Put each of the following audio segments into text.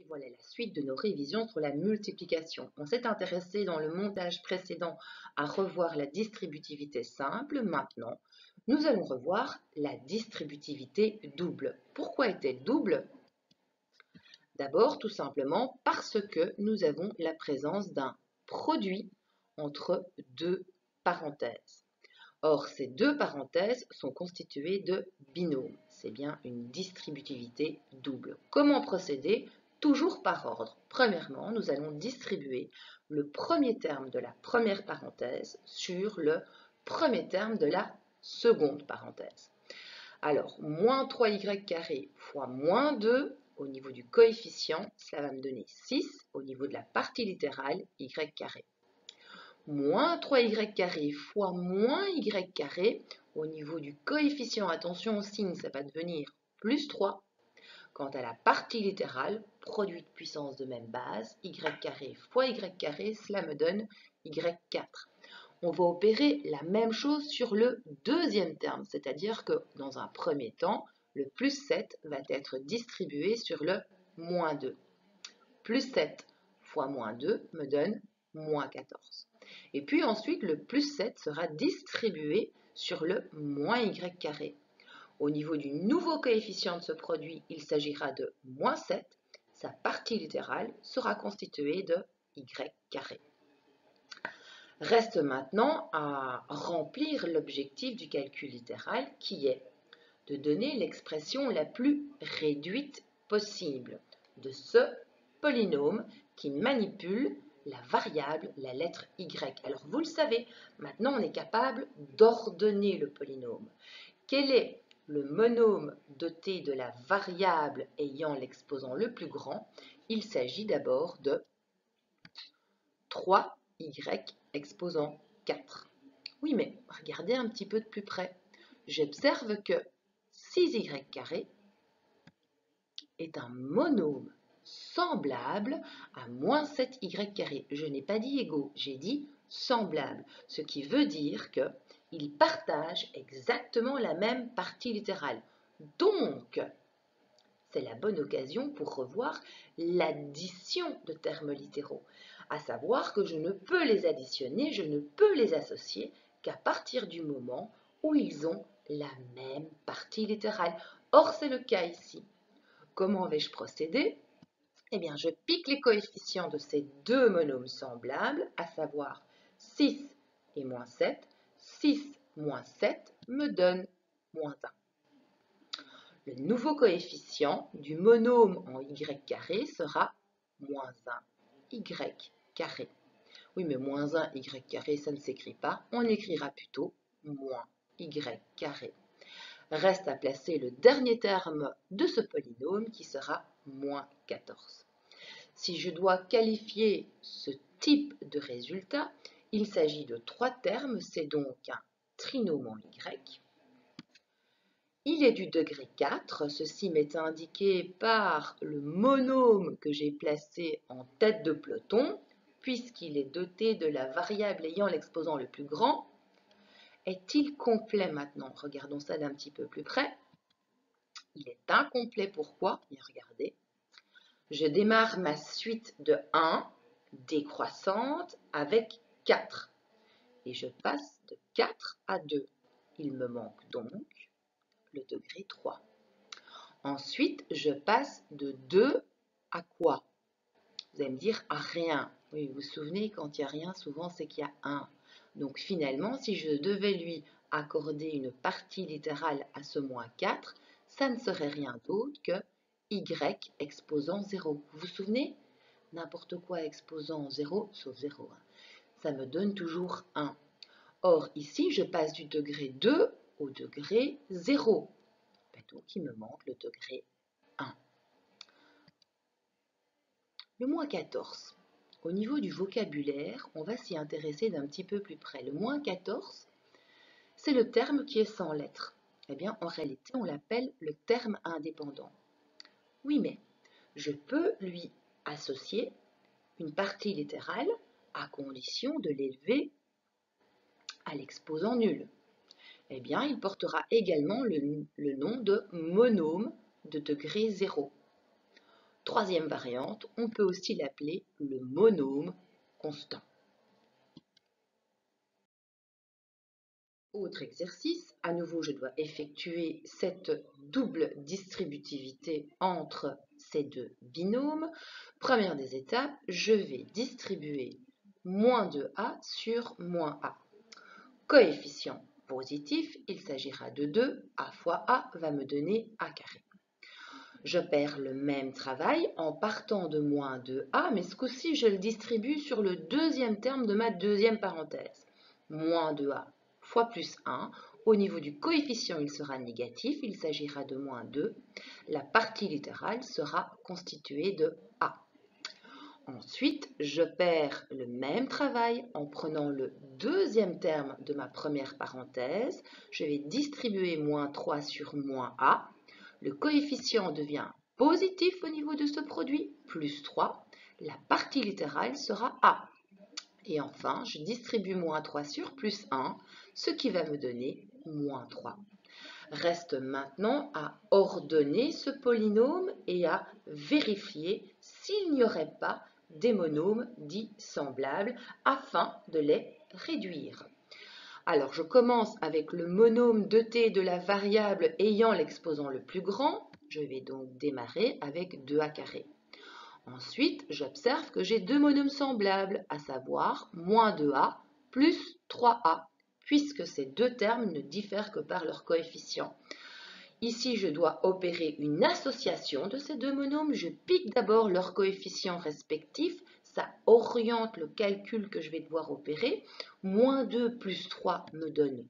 Voilà la suite de nos révisions sur la multiplication. On s'est intéressé dans le montage précédent à revoir la distributivité simple. Maintenant, nous allons revoir la distributivité double. Pourquoi est-elle double? D'abord, tout simplement parce que nous avons la présence d'un produit entre deux parenthèses. Or, ces deux parenthèses sont constituées de binômes. C'est bien une distributivité double. Comment procéder? Toujours par ordre. Premièrement, nous allons distribuer le premier terme de la première parenthèse sur le premier terme de la seconde parenthèse. Alors, moins 3y carré fois moins 2, au niveau du coefficient, cela va me donner 6. Au niveau de la partie littérale, y carré. Moins 3y carré fois moins y carré, au niveau du coefficient, attention au signe, ça va devenir plus 3. Quant à la partie littérale, produit de puissance de même base, y carré fois y carré, cela me donne y4. On va opérer la même chose sur le deuxième terme, c'est-à-dire que dans un premier temps, le plus 7 va être distribué sur le moins 2. Plus 7 fois moins 2 me donne moins 14. Et puis ensuite, le plus 7 sera distribué sur le moins y carré. Au niveau du nouveau coefficient de ce produit, il s'agira de moins 7. Sa partie littérale sera constituée de y carré. Reste maintenant à remplir l'objectif du calcul littéral qui est de donner l'expression la plus réduite possible de ce polynôme qui manipule la variable, la lettre y. Alors vous le savez, maintenant on est capable d'ordonner le polynôme. Quel est le monôme doté de la variable ayant l'exposant le plus grand? Il s'agit d'abord de 3y exposant 4. Oui, mais regardez un petit peu de plus près. J'observe que 6y carré est un monôme semblable à moins 7y carré. Je n'ai pas dit égaux, j'ai dit semblable, ce qui veut dire qu'ils partagent exactement la même partie littérale. Donc, c'est la bonne occasion pour revoir l'addition de termes littéraux, à savoir que je ne peux les additionner, je ne peux les associer qu'à partir du moment où ils ont la même partie littérale. Or, c'est le cas ici. Comment vais-je procéder? Eh bien, je pique les coefficients de ces deux monômes semblables, à savoir 6 et moins 7. 6 moins 7 me donne moins 1. Le nouveau coefficient du monôme en y carré sera moins 1 y carré. Oui, mais moins 1 y carré, ça ne s'écrit pas. On écrira plutôt moins y carré. Reste à placer le dernier terme de ce polynôme qui sera moins 14. Si je dois qualifier ce type de résultat, il s'agit de trois termes, c'est donc un trinôme en y. Il est du degré 4, ceci m'est indiqué par le monôme que j'ai placé en tête de peloton, puisqu'il est doté de la variable ayant l'exposant le plus grand. Est-il complet maintenant? Regardons ça d'un petit peu plus près. Il est incomplet, pourquoi? Bien, regardez. Je démarre ma suite de 1 décroissante avec 4 et je passe de 4 à 2. Il me manque donc le degré 3. Ensuite, je passe de 2 à quoi? Vous allez me dire à rien. Oui, vous vous souvenez, quand il n'y a rien, souvent c'est qu'il y a 1. Donc finalement, si je devais lui accorder une partie littérale à ce moins 4, ça ne serait rien d'autre que y exposant 0. Vous vous souvenez? N'importe quoi exposant 0, sauf 0. Ça me donne toujours 1. Or, ici, je passe du degré 2 au degré 0. Donc, il me manque le degré 1. Le moins 14. Au niveau du vocabulaire, on va s'y intéresser d'un petit peu plus près. Le moins 14, c'est le terme qui est sans lettres. Eh bien, en réalité, on l'appelle le terme indépendant. Oui, mais je peux lui associer une partie littérale à condition de l'élever à l'exposant nul. Eh bien, il portera également le nom de monôme de degré 0. troisième variante, on peut aussi l'appeler le monôme constant. Autre exercice, à nouveau je dois effectuer cette double distributivité entre ces deux binômes. Première des étapes, je vais distribuer moins 2a sur moins a. Coefficient positif, il s'agira de 2, a fois a va me donner a carré. Je perds le même travail en partant de moins 2a, mais ce coup-ci je le distribue sur le deuxième terme de ma deuxième parenthèse. Moins 2a fois plus 1. Au niveau du coefficient, il sera négatif, il s'agira de moins 2. La partie littérale sera constituée de a. Ensuite, je perds le même travail en prenant le deuxième terme de ma première parenthèse. Je vais distribuer moins 3 sur moins a. Le coefficient devient positif au niveau de ce produit, plus 3. La partie littérale sera a. Et enfin, je distribue moins 3 sur plus 1, ce qui va me donner moins 3. Reste maintenant à ordonner ce polynôme et à vérifier s'il n'y aurait pas des monômes dits semblables afin de les réduire. Alors, je commence avec le monôme de t de la variable ayant l'exposant le plus grand. Je vais donc démarrer avec 2a carré. Ensuite, j'observe que j'ai deux monômes semblables, à savoir moins 2a plus 3a, puisque ces deux termes ne diffèrent que par leur coefficient. Ici, je dois opérer une association de ces deux monômes. Je pique d'abord leurs coefficients respectifs. Ça oriente le calcul que je vais devoir opérer. Moins 2 plus 3 me donne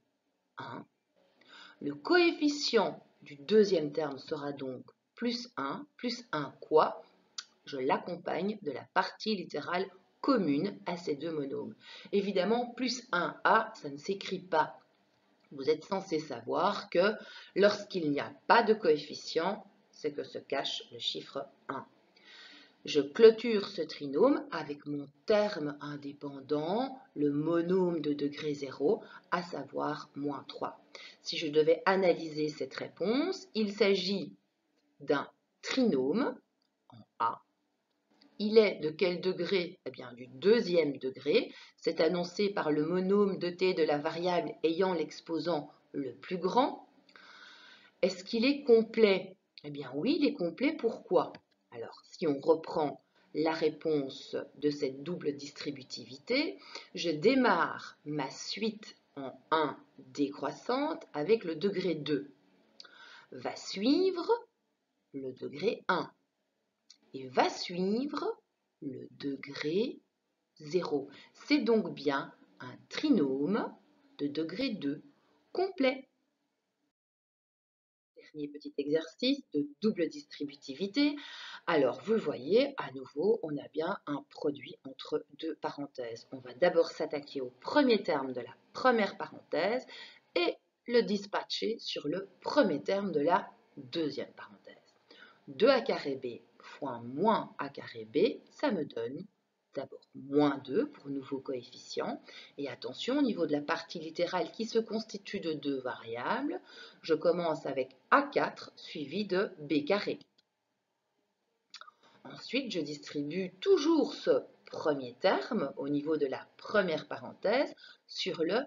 1. Le coefficient du deuxième terme sera donc plus 1 quoi? Je l'accompagne de la partie littérale commune à ces deux monômes. Évidemment, plus 1a, ça ne s'écrit pas. Vous êtes censé savoir que lorsqu'il n'y a pas de coefficient, c'est que se cache le chiffre 1. Je clôture ce trinôme avec mon terme indépendant, le monôme de degré 0, à savoir moins 3. Si je devais analyser cette réponse, il s'agit d'un trinôme en A. Il est de quel degré? Eh bien, du deuxième degré. C'est annoncé par le monôme de t de la variable ayant l'exposant le plus grand. Est-ce qu'il est complet? Eh bien oui, il est complet. Pourquoi? Alors, si on reprend la réponse de cette double distributivité, je démarre ma suite en 1 décroissante avec le degré 2. Va suivre le degré 1 et va suivre le degré 0. C'est donc bien un trinôme de degré 2 complet. Dernier petit exercice de double distributivité. Alors, vous le voyez, à nouveau, on a bien un produit entre deux parenthèses. On va d'abord s'attaquer au premier terme de la première parenthèse et le dispatcher sur le premier terme de la deuxième parenthèse. 2a carré b fois moins a carré b, ça me donne d'abord moins 2 pour nouveau coefficient. Et attention, au niveau de la partie littérale qui se constitue de deux variables, je commence avec a4 suivi de b carré. Ensuite, je distribue toujours ce premier terme au niveau de la première parenthèse sur le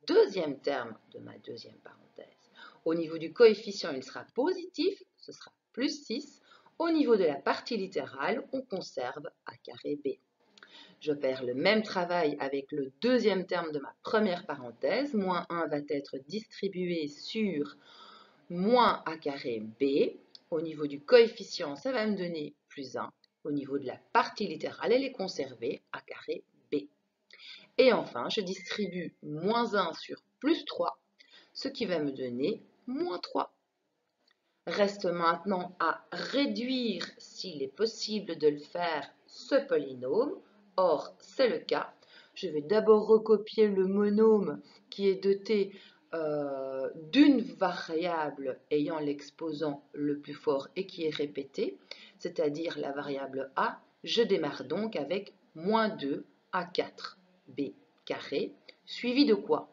deuxième terme de ma deuxième parenthèse. Au niveau du coefficient, il sera positif, ce sera plus 6. Au niveau de la partie littérale, on conserve a carré b. Je perds le même travail avec le deuxième terme de ma première parenthèse. Moins 1 va être distribué sur moins a carré b. Au niveau du coefficient, ça va me donner plus 1. Au niveau de la partie littérale, elle est conservée, a carré b. Et enfin, je distribue moins 1 sur plus 3, ce qui va me donner moins 3. Reste maintenant à réduire, s'il est possible de le faire, ce polynôme. Or, c'est le cas. Je vais d'abord recopier le monôme qui est doté d'une variable ayant l'exposant le plus fort et qui est répétée, c'est-à-dire la variable a. Je démarre donc avec moins 2 à 4 b carré, suivi de quoi?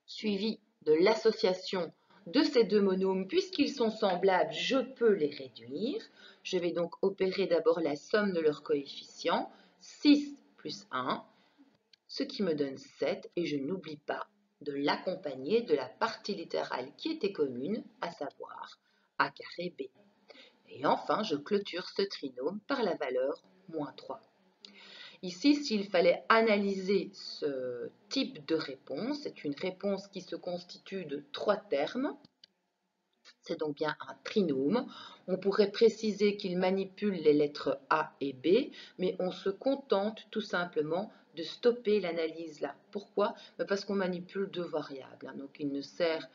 Suivi de l'association de ces deux monômes, puisqu'ils sont semblables, je peux les réduire. Je vais donc opérer d'abord la somme de leurs coefficients, 6 plus 1, ce qui me donne 7, et je n'oublie pas de l'accompagner de la partie littérale qui était commune, à savoir a carré b. Et enfin, je clôture ce trinôme par la valeur moins 3. Ici, s'il fallait analyser ce type de réponse, c'est une réponse qui se constitue de 3 termes. C'est donc bien un trinôme. On pourrait préciser qu'il manipule les lettres A et B, mais on se contente tout simplement de stopper l'analyse là. Pourquoi? Parce qu'on manipule deux variables, donc il ne sert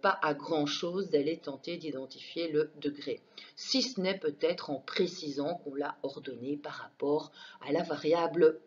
pas à grand chose d'aller tenter d'identifier le degré, si ce n'est peut-être en précisant qu'on l'a ordonné par rapport à la variable